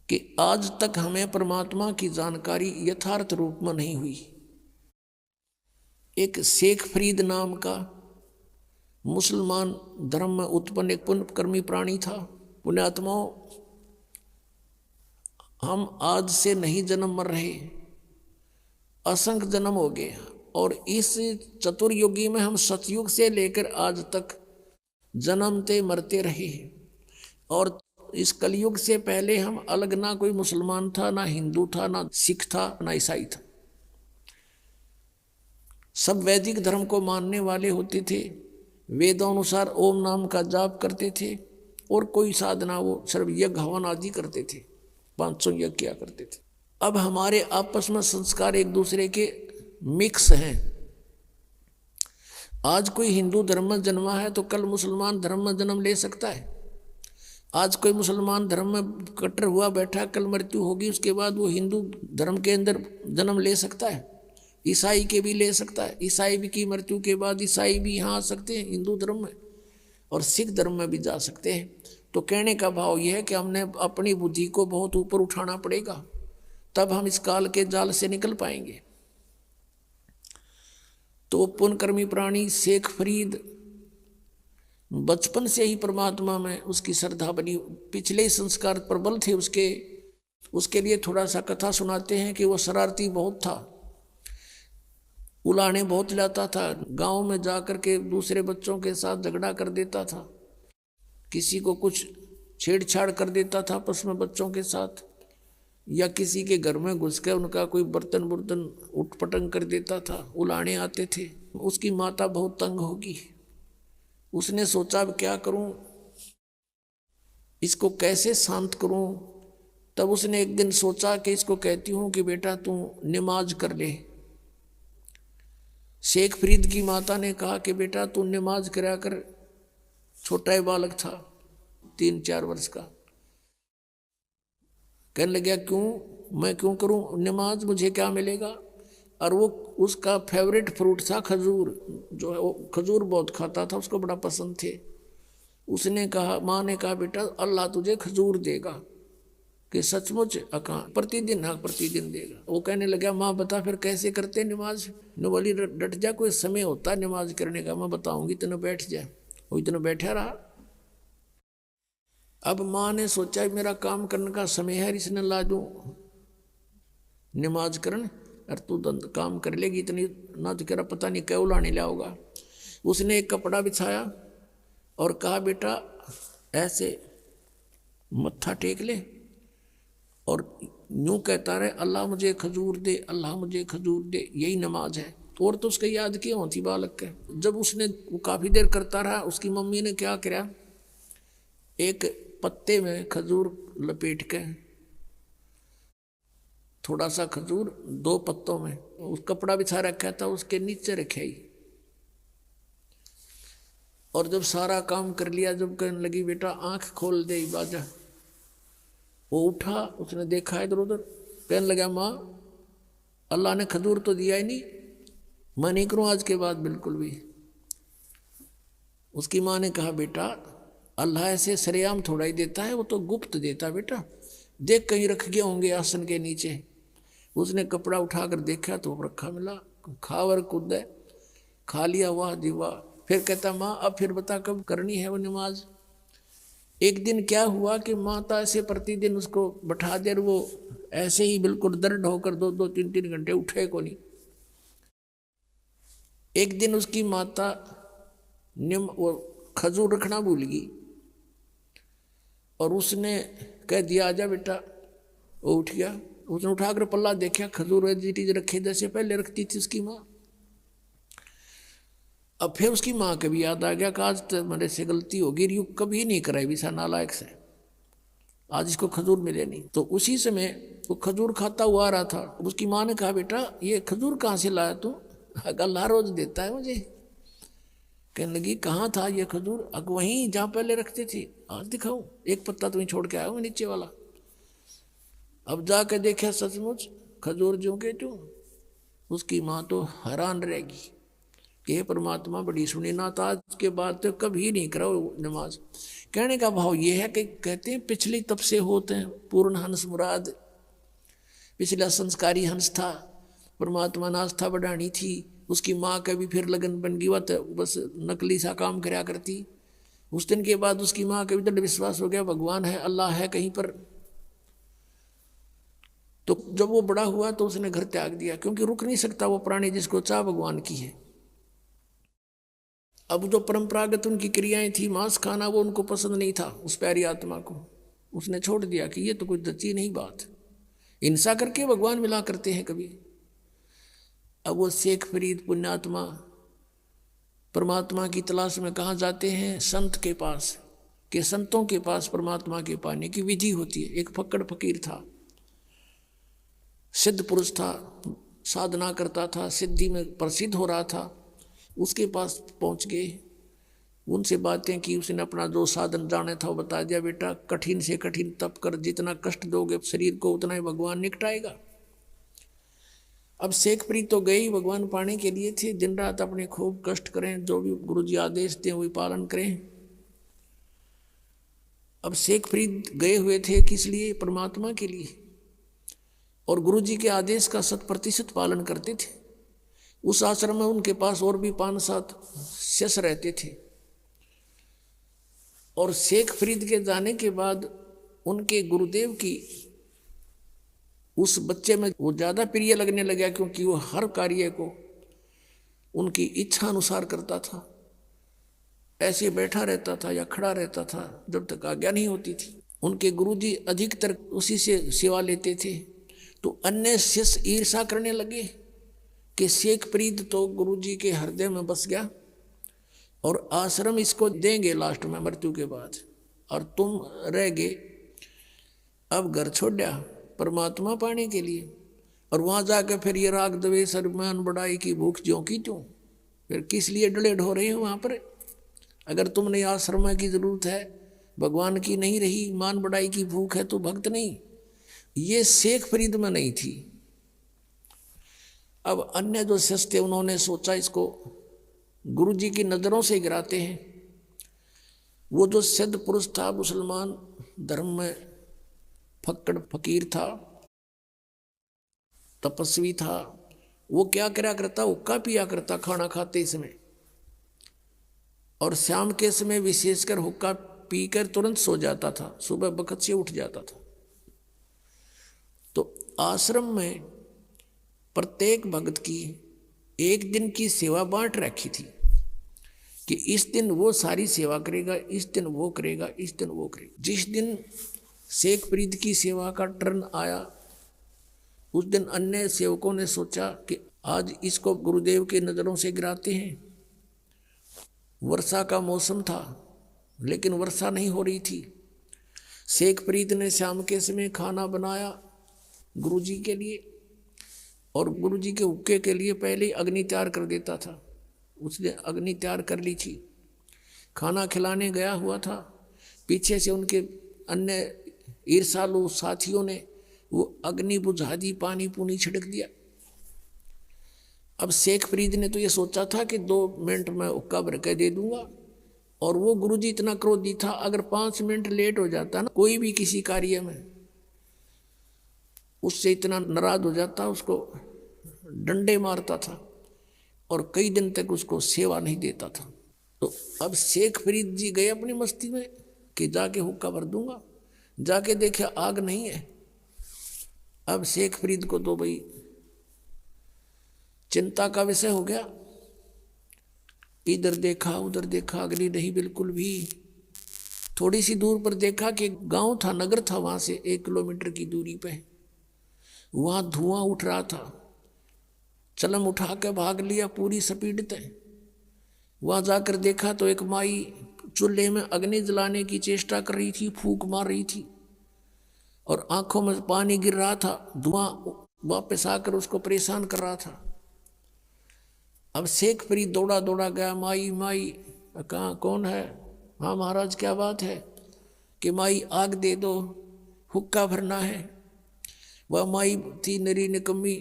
कि आज तक हमें परमात्मा की जानकारी यथार्थ रूप में नहीं हुई। एक शेख फरीद नाम का मुसलमान धर्म में उत्पन्न एक पुण्यकर्मी प्राणी था। पुण्यात्माओं, हम आज से नहीं जन्म मर रहे, असंख्य जन्म हो गए, और इस चतुर्युगी में हम सतयुग से लेकर आज तक जन्मते मरते रहे। और इस कलयुग से पहले हम अलग, ना कोई मुसलमान था, ना हिंदू था, ना सिख था, ना ईसाई था। सब वैदिक धर्म को मानने वाले होते थे, वेदों अनुसार ओम नाम का जाप करते थे, और कोई साधना वो सिर्फ यज्ञ हवन आदि करते थे, 500 यज्ञ किया करते थे। अब हमारे आपस में संस्कार एक दूसरे के मिक्स हैं। आज कोई हिंदू धर्म में जन्मा है तो कल मुसलमान धर्म में जन्म ले सकता है। आज कोई मुसलमान धर्म में कट्टर हुआ बैठा, कल मृत्यु होगी, उसके बाद वो हिंदू धर्म के अंदर जन्म ले सकता है, ईसाई के भी ले सकता है। ईसाई भी की मृत्यु के बाद ईसाई भी यहाँ आ सकते हैं हिंदू धर्म में, और सिख धर्म में भी जा सकते हैं। तो कहने का भाव यह है कि हमने अपनी बुद्धि को बहुत ऊपर उठाना पड़ेगा, तब हम इस काल के जाल से निकल पाएंगे। तो पुण्यकर्मी प्राणी शेख फरीद बचपन से ही परमात्मा में उसकी श्रद्धा बनी, पिछले ही संस्कार प्रबल थे उसके लिए थोड़ा सा कथा सुनाते हैं कि वो शरारती बहुत था, उलाने बहुत लाता था, गांव में जाकर के दूसरे बच्चों के साथ झगड़ा कर देता था, किसी को कुछ छेड़छाड़ कर देता था आपस में बच्चों के साथ, या किसी के घर में घुस के उनका कोई बर्तन उठपटंग कर देता था, उलाने आते थे। उसकी माता बहुत तंग होगी, उसने सोचा अब क्या करूं, इसको कैसे शांत करूं। तब उसने एक दिन सोचा कि इसको कहती हूं कि बेटा तू नमाज कर ले। शेख फरीद की माता ने कहा कि बेटा तू नमाज करा कर, छोटा ही बालक था 3-4 वर्ष का। कहने लगा क्यों, मैं क्यों करूं नमाज, मुझे क्या मिलेगा। और वो उसका फेवरेट फ्रूट था खजूर, जो है वो खजूर बहुत खाता था, उसको बड़ा पसंद थे। उसने कहा, माँ ने कहा बेटा अल्लाह तुझे खजूर देगा, कि सचमुच कहा प्रतिदिन, हाँ प्रतिदिन देगा। वो कहने लगा माँ बता फिर कैसे करते नमाज। न बोली डट जा, कोई समय होता है नमाज करने का, मैं बताऊंगी, इतना बैठ जा। वो इतना बैठा रहा। अब माँ ने सोचा मेरा काम करने का समय है, इसने ला दूं नमाज करन, और तू काम कर लेगी इतनी ना, तो कह रहा पता नहीं क्या लाने लाओगा। उसने एक कपड़ा बिछाया और कहा बेटा ऐसे मत्था टेक ले, और यूं कहता रहे अल्लाह मुझे खजूर दे, अल्लाह मुझे खजूर दे, यही नमाज है। और तो उसके याद किया होती बालक के। जब उसने वो काफ़ी देर करता रहा, उसकी मम्मी ने क्या किया, एक पत्ते में खजूर लपेट के, थोड़ा सा खजूर 2 पत्तों में, उस कपड़ा बिछा रखा था उसके नीचे रखे ही। और जब सारा काम कर लिया, जब कहने लगी बेटा आंख खोल दे बाजा, वो उठा, उसने देखा इधर उधर, कहने लगा माँ अल्लाह ने खजूर तो दिया ही नहीं, मैं नहीं करूँ आज के बाद बिल्कुल भी। उसकी माँ ने कहा बेटा अल्लाह ऐसे सरेआम थोड़ा ही देता है, वो तो गुप्त देता बेटा, देख कहीं रख गए होंगे आसन के नीचे। उसने कपड़ा उठाकर देखा तो रखा मिला, खावर कूद खा लिया, वाह जी वाह। फिर कहता माँ अब फिर बता कब करनी है वो नमाज। एक दिन क्या हुआ कि माता ऐसे प्रतिदिन उसको बैठा दे, वो ऐसे ही बिल्कुल दर्द होकर 2-2, 3-3 घंटे उठे को नहीं। एक दिन उसकी माता वो खजूर रखना भूल गई, और उसने कह दिया आजा बेटा। वो उठ गया, उसने उठाकर पल्ला देखा, खजूर चीज रखे जैसे पहले रखती थी उसकी माँ। अब फिर उसकी माँ के भी याद आ गया कि आज तो मेरे से गलती होगी, यू कभी नहीं कराई विसा नालायक से, आज इसको खजूर मिले नहीं। तो उसी समय वो खजूर खाता हुआ आ रहा था। उसकी माँ ने कहा बेटा ये खजूर कहाँ से लाया तू, अल्लाह रोज देता है मुझे। कहने लगी कहाँ था ये खजूर, अग वहीं जहाँ पहले रखते थे, आज दिखाऊं, एक पत्ता तुम्हें छोड़ के आया हूँ नीचे वाला। अब जाके देखा सचमुच खजूर जो के जो। उसकी माँ तो हैरान रहेगी, कि हे परमात्मा बड़ी सुनी ना, तो आज के बाद तो कभी नहीं करो नमाज। कहने का भाव ये है कि कहते हैं पिछली तब से होते हैं पूर्ण हंस मुराद। पिछला संस्कारी हंस था, परमात्मा ने आस्था बढ़ानी थी, उसकी माँ का भी फिर लगन बन गई, वह तो बस नकली सा काम कराया करती। उस दिन के बाद उसकी माँ का भी दृढ़ विश्वास हो गया भगवान है, अल्लाह है कहीं पर। तो जब वो बड़ा हुआ तो उसने घर त्याग दिया, क्योंकि रुक नहीं सकता वो प्राणी जिसको चाह भगवान की है। अब जो परंपरागत उनकी क्रियाएं थी, मांस खाना, वो उनको पसंद नहीं था उस प्यारी आत्मा को। उसने छोड़ दिया कि ये तो कुछ जच्ची नहीं बात, हिंसा करके भगवान मिला करते हैं कभी। अब वो शेख फरीद पुण्यात्मा परमात्मा की तलाश में कहाँ जाते हैं? संत के पास, के संतों के पास परमात्मा के पाने की विधि होती है। एक फक्कड़ फकीर था, सिद्ध पुरुष था, साधना करता था, सिद्धि में प्रसिद्ध हो रहा था। उसके पास पहुंच गए, उनसे बातें की, उसने अपना जो साधन जाने था वो बता दिया। बेटा कठिन से कठिन तप कर, जितना कष्ट दोगे शरीर को उतना ही भगवान निकटाएगा। अब शेख फरीद तो गए ही भगवान पाने के लिए थे, दिन रात अपने खूब कष्ट करें, जो भी गुरुजी आदेश दें वही पालन करें। अब शेख फरीद गए हुए थे किस लिए? परमात्मा के लिए, और गुरुजी के आदेश का 100% पालन करते थे। उस आश्रम में उनके पास और भी 5-7 शिष्य रहते थे। और शेख फरीद के जाने के बाद उनके गुरुदेव की उस बच्चे में वो ज़्यादा प्रिय लगने लगा, क्योंकि वो हर कार्य को उनकी इच्छा अनुसार करता था। ऐसे बैठा रहता था या खड़ा रहता था जब तक आज्ञा नहीं होती थी। उनके गुरुजी अधिकतर उसी से सेवा लेते थे। तो अन्य शिष्य ईर्षा करने लगे कि शेख फरीद तो गुरुजी के हृदय में बस गया और आश्रम इसको देंगे लास्ट में मृत्यु के बाद, और तुम रह गए अब घर छोड़ा परमात्मा पाने के लिए। और वहाँ जाकर फिर ये राग द्वेष अभिमान बढ़ाई की भूख ज्यों की त्यों, फिर किस लिए डले ढो रहे हो वहाँ पर? अगर तुमने आश्रम की जरूरत है, भगवान की नहीं रही, मान बढ़ाई की भूख है, तो भक्त नहीं। ये शेख फरीद में नहीं थी। अब अन्य जो शिष्य थे उन्होंने सोचा इसको गुरुजी की नज़रों से गिराते हैं। वो जो सिद्ध पुरुष था, मुसलमान धर्म में फक्कड़ फकीर था, तपस्वी था, वो क्या करा करता? हुक्का पिया करता खाना खाते समय, और शाम के समय विशेषकर हुक्का पीकर तुरंत सो जाता था, सुबह बखत से उठ जाता था। तो आश्रम में प्रत्येक भक्त की एक दिन की सेवा बांट रखी थी कि इस दिन वो सारी सेवा करेगा, इस दिन वो करेगा, इस दिन वो करेगा। जिस दिन शेख फरीद की सेवा का टर्न आया, उस दिन अन्य सेवकों ने सोचा कि आज इसको गुरुदेव के नज़रों से गिराते हैं। वर्षा का मौसम था लेकिन वर्षा नहीं हो रही थी। शेख फरीद ने शाम के समय खाना बनाया गुरुजी के लिए, और गुरुजी के हुक्के के लिए पहले ही अग्नि तैयार कर देता था। उसने अग्नि तैयार कर ली थी, खाना खिलाने गया हुआ था। पीछे से उनके अन्य ईर्षालु साथियों ने वो अग्नि बुझा दी, पानी पूनी छिड़क दिया। अब शेख फरीद ने तो ये सोचा था कि 2 मिनट में हुक्का भर के दे दूंगा, और वो गुरुजी इतना क्रोधी था, अगर 5 मिनट लेट हो जाता ना कोई भी किसी कार्य में, उससे इतना नाराज हो जाता, उसको डंडे मारता था और कई दिन तक उसको सेवा नहीं देता था। तो अब शेख फरीद जी गए अपनी मस्ती में कि जाके हुक्का भर दूंगा, जाके देखे आग नहीं है। अब शेख फरीद को तो भाई चिंता का विषय हो गया, इधर देखा उधर देखा, अग्नि नहीं बिल्कुल भी। थोड़ी सी दूर पर देखा कि गांव था, नगर था, वहां से 1 किलोमीटर की दूरी पे वहां धुआं उठ रहा था। चलम उठा के भाग लिया पूरी स्पीड पे। वहां जाकर देखा तो एक माई चूल्हे में अग्नि जलाने की चेष्टा कर रही थी, फूंक मार रही थी, और आंखों में पानी गिर रहा था। धुआं वापस आकर उसको परेशान कर रहा था। अब शेख फरीद दौड़ा दौड़ा गया, माई माई कहाँ, कौन है? हाँ महाराज क्या बात है? कि माई आग दे दो, हुक्का भरना है। वह माई थी नरी निकम्मी,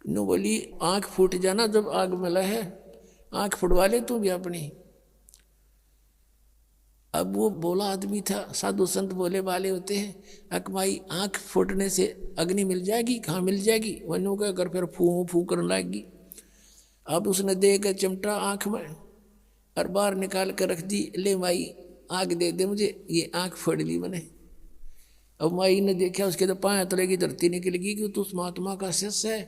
नो बोली आँख फूट जाना जब आग मिला है, आंख फुड़वा ले तू भी अपनी। अब वो बोला आदमी था, साधु संत बोले वाले होते हैं, अकमाई आंख फूटने से अग्नि मिल जाएगी? कहाँ मिल जाएगी? वनु का कर फिर फू फू करने लगेगी। अब उसने दे के चिमटा आंख में और बाहर निकाल कर रख दी, ले माई आग दे दे मुझे, ये आंख फोड़ ली मैंने। अब माई ने देखा, उसके तो पाया तले की धरती निकलेगी कि तू उस महात्मा का शिष्य है,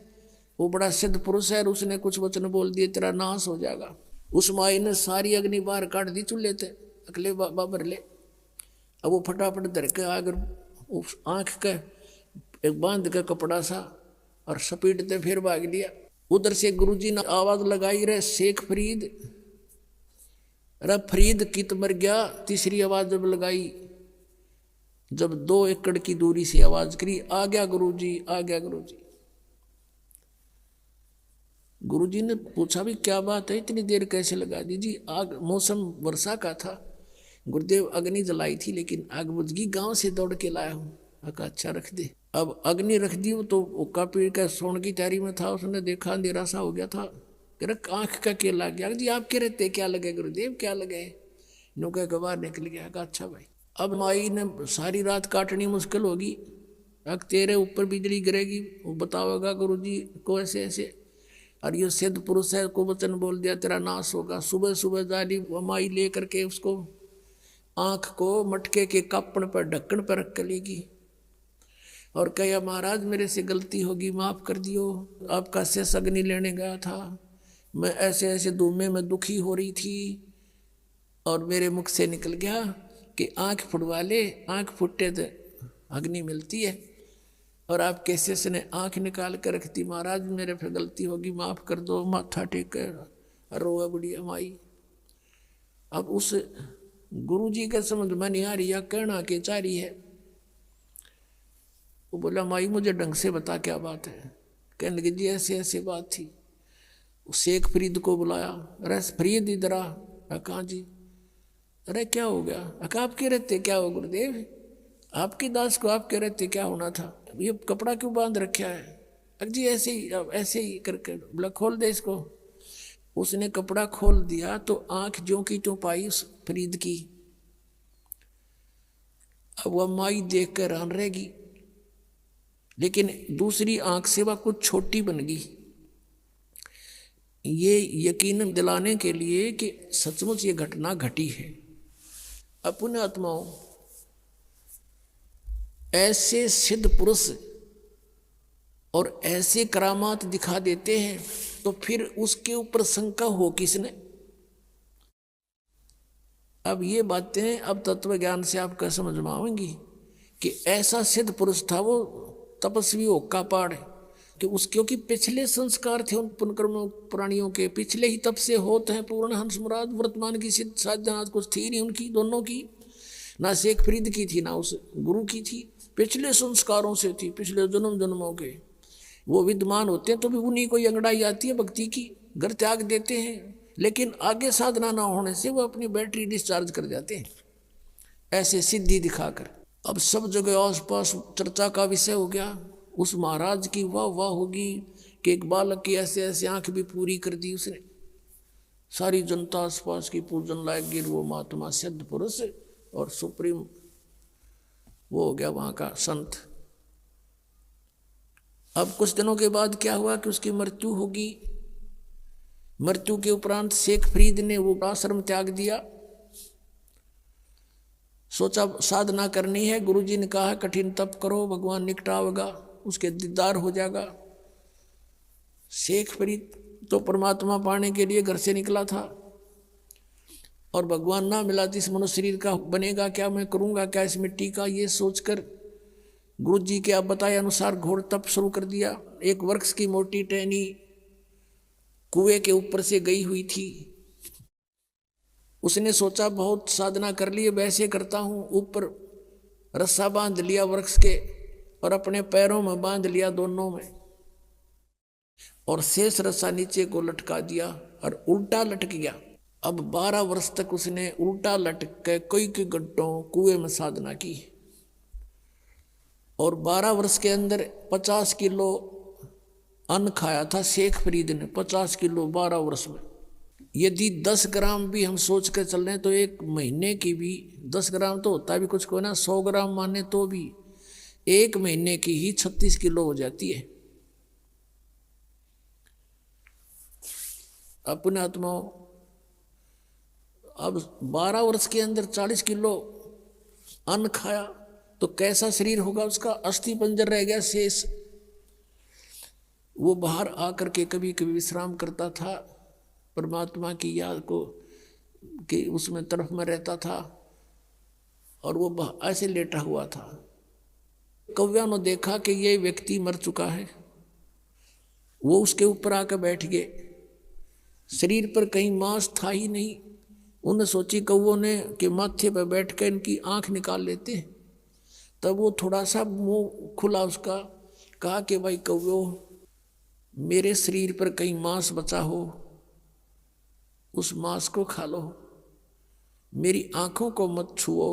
वो बड़ा सिद्ध पुरुष है, और उसने कुछ वचन बोल दिए, तेरा नाश हो जाएगा। उस माई ने सारी अग्नि बाहर काट दी चूल्हे थे, अगले बाबर ले। अब वो फटाफट धर के आकर उस आंख का एक बांध का कपड़ा सा और सपीटते फिर भाग लिया। उधर से गुरुजी ने आवाज लगाई, रे शेख फरीद, अरे फरीद कित मर गया। तीसरी आवाज जब लगाई, जब 2 एकड़ की दूरी से आवाज करी, आ गया गुरुजी, आ गया गुरुजी। गुरुजी ने पूछा भी क्या बात है, इतनी देर कैसे लगा दी? जी आग, मौसम वर्षा का था, गुरुदेव अग्नि जलाई थी लेकिन आग बुझ गई, गांव से दौड़ के लाया हूँ। अच्छा रख दे। अब अग्नि रख दी, तो उक्का पीड़ का सोन की तैयारी में था, उसने देखा अंधेरा सा हो गया था, आंख का क्या लग गया? जी आपके रहते क्या लगे गुरुदेव, क्या लगे? नौका गवार निकल गया। अच्छा भाई, अब माई ने सारी रात काटनी मुश्किल होगी, अब तेरे ऊपर बिजली गिरेगी, वो बताओगा गुरुजी को ऐसे ऐसे, और ये सिद्ध पुरुष है को वचन बोल दिया, तेरा नाश होगा। सुबह सुबह जाली माई ले करके उसको आंख को मटके के कापण पर ढक्कन पर रख कर लेगी और कहा, महाराज मेरे से गलती होगी, माफ कर दियो, आपका शेष अग्नि लेने गया था, मैं ऐसे ऐसे धूमे में दुखी हो रही थी और मेरे मुख से निकल गया कि आंख फुड़वा ले, आंख फुटे तो अग्नि मिलती है, और आपके शिष्य ने आंख निकाल कर रख दी, महाराज मेरे फिर गलती होगी, माफ कर दो। माथा टेक कर रोआ बुढ़िया माई। अब उस गुरुजी के समझ में नहीं आ रही, या कहना के चाह रही है। वो बोला, माई मुझे ढंग से बता क्या बात है। कहने लगे, जी ऐसे ऐसे बात थी। शेख फरीद को बुलाया, अरे फरीद इधर आ। कहाँ जी? अरे क्या हो गया? आपके रहते क्या हो गुरुदेव, आपके दास को आपके रहते क्या होना था? ये कपड़ा क्यों बांध रखा है? जी ऐसे ही करके। बोला खोल दे इसको। उसने कपड़ा खोल दिया तो आंख ज्यों की त्यों पाई उस फरीद की। अब वह माई देख कर हैरान रहेगी, लेकिन दूसरी आंख से वह कुछ छोटी बन गई। ये यकीन दिलाने के लिए कि सचमुच ये घटना घटी है। अपने आत्माओं, ऐसे सिद्ध पुरुष और ऐसे करामात दिखा देते हैं तो फिर उसके ऊपर शंका हो किसने? अब ये बातें अब तत्व ज्ञान से आपका समझ में आएंगी कि ऐसा सिद्ध पुरुष था वो तपस्वी होका पहाड़, कि उसके क्योंकि पिछले संस्कार थे उन पुनकर्म प्राणियों के, पिछले ही तप से होते हैं पूर्ण हंस मुराद। वर्तमान की सिद्ध साधना कुछ थी नहीं उनकी, दोनों की, ना शेख फरीद की थी ना उस गुरु की थी, पिछले संस्कारों से थी, पिछले जन्म जन्मों के वो विद्यमान होते हैं। तो भी उन्हीं को अंगड़ाई आती है भक्ति की, घर त्याग देते हैं, लेकिन आगे साधना ना होने से वो अपनी बैटरी डिस्चार्ज कर जाते हैं ऐसे सिद्धि दिखाकर। अब सब जगह आसपास चर्चा का विषय हो गया, उस महाराज की वाह वाह होगी कि एक बालक की ऐसे ऐसे आंख भी पूरी कर दी उसने। सारी जनता आसपास की पूजन लायक गिर, वो महात्मा सिद्ध पुरुष और सुप्रीम वो हो गया वहां का संत। अब कुछ दिनों के बाद क्या हुआ कि उसकी मृत्यु होगी। मृत्यु के उपरांत शेख फरीद ने वो आश्रम त्याग दिया, सोचा साधना करनी है। गुरुजी ने कहा कठिन तप करो, भगवान निकट आवेगा, उसके दीदार हो जाएगा। शेख फरीद तो परमात्मा पाने के लिए घर से निकला था और भगवान ना मिला तो इस मनुष्य शरीर का बनेगा क्या, मैं करूंगा क्या इस मिट्टी का, ये सोचकर गुरुजी के आप बताए अनुसार घोर तप शुरू कर दिया। एक वृक्ष की मोटी टहनी कुएं के ऊपर से गई हुई थी। उसने सोचा बहुत साधना कर ली, वैसे करता हूं, ऊपर रस्सा बांध लिया वृक्ष के और अपने पैरों में बांध लिया दोनों में, और शेष रस्सा नीचे को लटका दिया और उल्टा लटक गया। अब 12 वर्ष तक उसने उल्टा लटक के कई घंटों कुएं में साधना की, और 12 वर्ष के अंदर 50 किलो अन्न खाया था शेख फरीद ने, 50 किलो 12 वर्ष में। यदि 10 ग्राम भी हम सोच कर चल रहे हैं तो एक महीने की भी 10 ग्राम तो होता भी कुछ को ना, 100 ग्राम माने तो भी एक महीने की ही 36 किलो हो जाती है। अपने आत्माओं, अब 12 वर्ष के अंदर 40 किलो अन्न खाया तो कैसा शरीर होगा उसका? अस्थि पंजर रह गया शेष। वो बाहर आकर के कभी कभी विश्राम करता था, परमात्मा की याद को कि उसमें तरफ में रहता था, और वो ऐसे लेटा हुआ था। कौव्या ने देखा कि ये व्यक्ति मर चुका है, वो उसके ऊपर आकर बैठ गए। शरीर पर कहीं मांस था ही नहीं। उन्हें सोची कौवों ने कि माथे पर बैठ कर इनकी आंख निकाल लेते हैं। तब वो थोड़ा सा मुंह खुला उसका, कहा कि भाई कौवो, मेरे शरीर पर कहीं मांस बचा हो, उस मांस को खा लो, मेरी आंखों को मत छुओ,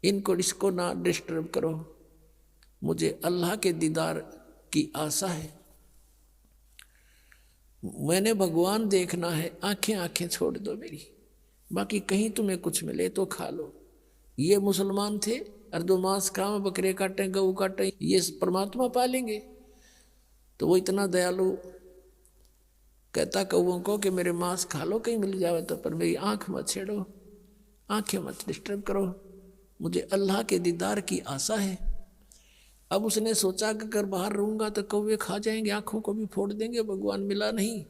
इसको ना डिस्टर्ब करो, मुझे अल्लाह के दीदार की आशा है, मैंने भगवान देखना है, आंखें छोड़ दो मेरी, बाकी कहीं तुम्हें कुछ मिले तो खा लो। ये मुसलमान थे, अर्धो मांस खाओ, बकरे काटें, गऊ काटें, ये परमात्मा पालेंगे? तो वो इतना दयालु कहता कौओं को कि मेरे मांस खा लो कहीं मिल जावे तो, पर मेरी आंख मत छेड़ो, आंखें मत डिस्टर्ब करो, मुझे अल्लाह के दीदार की आशा है। अब उसने सोचा कि अगर बाहर रहूंगा तो कौवे खा जाएंगे, आंखों को भी फोड़ देंगे, भगवान मिला नहीं।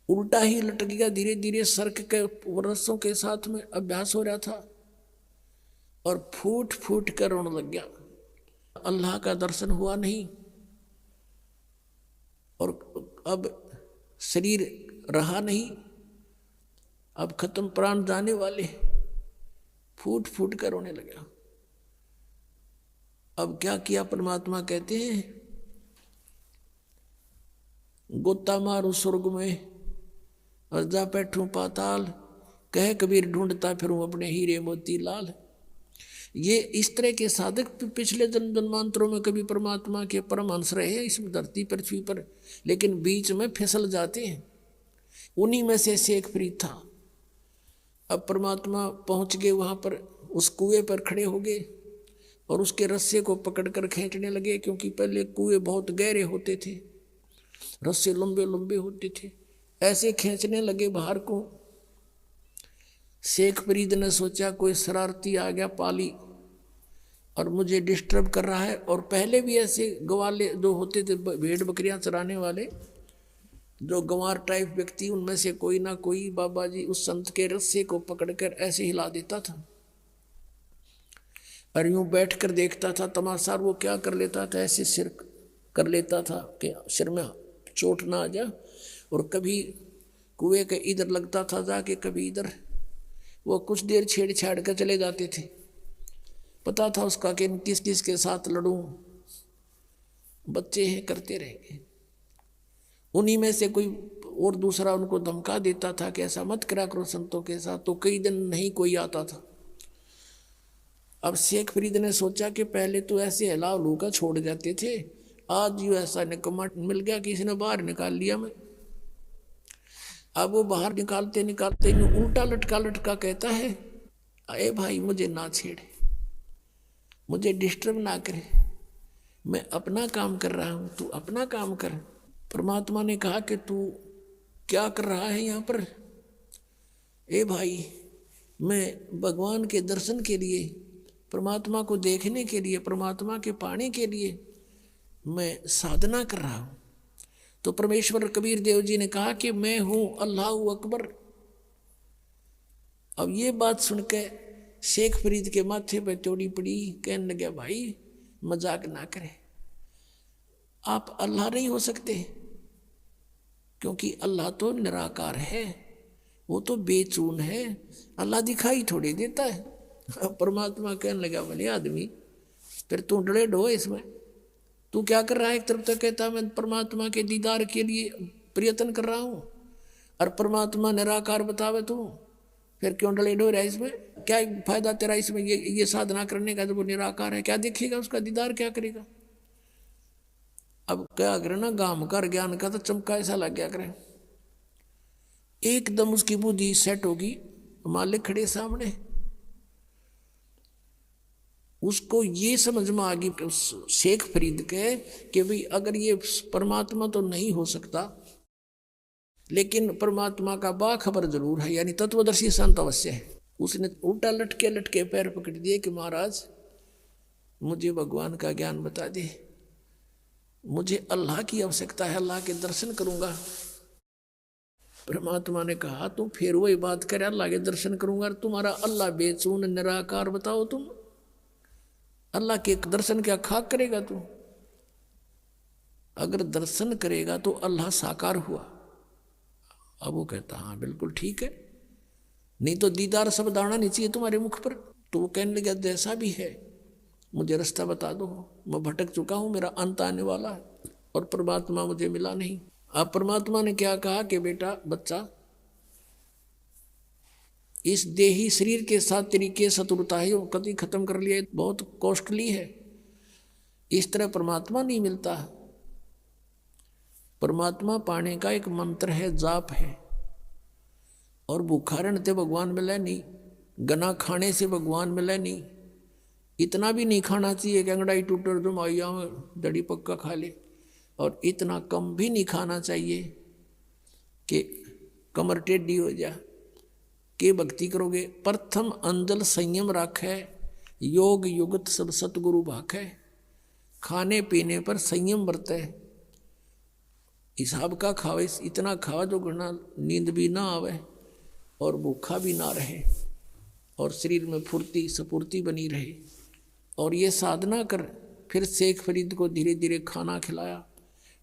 उल्टा ही लटक गया, धीरे धीरे सर्क के रस्सों के साथ में अभ्यास हो रहा था और फूट फूट कर रोने लग गया। अल्लाह का दर्शन हुआ नहीं और अब शरीर रहा नहीं, अब खत्म, प्राण जाने वाले, फूट फूट कर रोने लगा। अब क्या किया? परमात्मा कहते हैं गोता मारू स्वर्ग में और जा बैठूं पाताल, कह कबीर ढूंढता फिरूं अपने हीरे मोती लाल। ये इस तरह के साधक पिछले जन्म जन्मांतरों में कभी परमात्मा के परमहंस रहे हैं इस धरती पृथ्वी पर, लेकिन बीच में फिसल जाते हैं। उन्हीं में से शेख फरीद था। अब परमात्मा पहुंच गए वहां पर, उस कुएं पर खड़े हो गए और उसके रस्से को पकड़कर खींचने लगे, क्योंकि पहले कुएं बहुत गहरे होते थे, रस्से लंबे लंबे होते थे, ऐसे खींचने लगे बाहर को। शेख फरीद ने सोचा कोई शरारती आ गया पाली और मुझे डिस्टर्ब कर रहा है, और पहले भी ऐसे गवाले जो होते थे भेड़ बकरियां चराने वाले, जो गंवार टाइप व्यक्ति, उनमें से कोई ना कोई बाबा जी उस संत के रस्से को पकड़कर ऐसे हिला देता था और यूं बैठकर देखता था तमाशा। वो क्या कर लेता था, ऐसे सिर कर लेता था कि सिर में चोट ना आ जाए, और कभी कुएं के इधर लगता था जाके, कभी इधर। वो कुछ देर छेड़छाड़ कर चले जाते थे, पता था उसका कि किस किस के साथ लड़ूं, बच्चे हैं, करते रहेंगे। उन्हीं में से कोई और दूसरा उनको धमका देता था कि ऐसा मत करा करो संतों के साथ, तो कई दिन नहीं कोई आता था। अब शेख फरीद ने सोचा कि पहले तो ऐसे हिला लूका छोड़ जाते थे, आज यूं ऐसा निकम्मा मिल गया कि इसने बाहर निकाल लिया मैं। अब वो बाहर निकालते निकालते उल्टा लटका लटका कहता है, अरे भाई मुझे ना छेड़े, मुझे डिस्टर्ब ना करे, मैं अपना काम कर रहा हूं, तू अपना काम कर। परमात्मा ने कहा कि तू क्या कर रहा है यहाँ पर? ए भाई, मैं भगवान के दर्शन के लिए, परमात्मा को देखने के लिए, परमात्मा के पाने के लिए मैं साधना कर रहा हूं। तो परमेश्वर कबीर देव जी ने कहा कि मैं हूं अल्लाह अकबर। अब ये बात सुनकर शेख फरीद के माथे पर चोड़ी पड़ी, कहने लगा भाई मजाक ना करें, आप अल्लाह नहीं हो सकते, क्योंकि अल्लाह तो निराकार है, वो तो बेचून है, अल्लाह दिखाई थोड़ी देता है। अब परमात्मा कहने लगा भले आदमी, फिर तू डरे ढो इसमें, तू क्या कर रहा है? एक तरफ तो कहता मैं परमात्मा के दीदार के लिए प्रयत्न कर रहा हूँ, और परमात्मा निराकार बतावे तू, फिर क्यों डले डो रहा है इसमें? क्या फायदा तेरा इसमें ये साधना करने का जब वो निराकार है? क्या देखेगा उसका दीदार, क्या करेगा? अब क्या करे ना, गाम कर ज्ञान का तो चमका ऐसा लग गया करे। एकदम उसकी बुद्धि सेट होगी, मालिक खड़े सामने, उसको ये समझ में आ गई उस शेख फरीद के कि भाई अगर ये परमात्मा तो नहीं हो सकता, लेकिन परमात्मा का बाखबर जरूर है, यानी तत्वदर्शी संत अवश्य है। उसने उल्टा लटके लटके पैर पकड़ दिए कि महाराज मुझे भगवान का ज्ञान बता दे, मुझे अल्लाह की आवश्यकता है, अल्लाह के दर्शन करूंगा। परमात्मा ने कहा तुम फिर वही बात करे, अल्लाह के दर्शन करूंगा, तुम्हारा अल्लाह बेचून निराकार बताओ, तुम अल्लाह के दर्शन क्या खाक करेगा तू? अगर दर्शन करेगा तो अल्लाह साकार हुआ। अब वो कहता हाँ बिल्कुल ठीक है, नहीं तो दीदार शब्द आना नहीं चाहिए तुम्हारे मुख पर। तो वो कहने लगा जैसा भी है मुझे रास्ता बता दो, मैं भटक चुका हूं, मेरा अंत आने वाला है और परमात्मा मुझे मिला नहीं। अब परमात्मा ने क्या कहा कि बेटा बच्चा, इस देही शरीर के साथ तेरी के शत्रुता है, वो कभी खत्म कर लिया, बहुत कॉस्टली है, इस तरह परमात्मा नहीं मिलता। परमात्मा पाने का एक मंत्र है, जाप है, और भूखा रहने से भगवान मिला नहीं, गना खाने से भगवान मिला नहीं, इतना भी नहीं खाना चाहिए कि अंगड़ाई टूटर जो माइया दड़ी पक्का खा ले, और इतना कम भी नहीं खाना चाहिए कि कमर टेढ़ी हो जा के भक्ति करोगे। प्रथम अंजल संयम राखे, योग युगत सब सतगुरु भाखे, खाने पीने पर संयम बरते, हिसाब का खावे, इतना खावा जो घना नींद भी ना आवे और भूखा भी ना रहे और शरीर में फुर्ती स्फूर्ति बनी रहे। और ये साधना कर। फिर शेख फरीद को धीरे धीरे खाना खिलाया,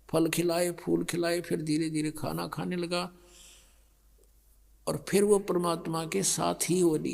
फल खिलाए, फूल खिलाए, फिर धीरे धीरे खाना खाने लगा और फिर वो परमात्मा के साथ ही हो लिया।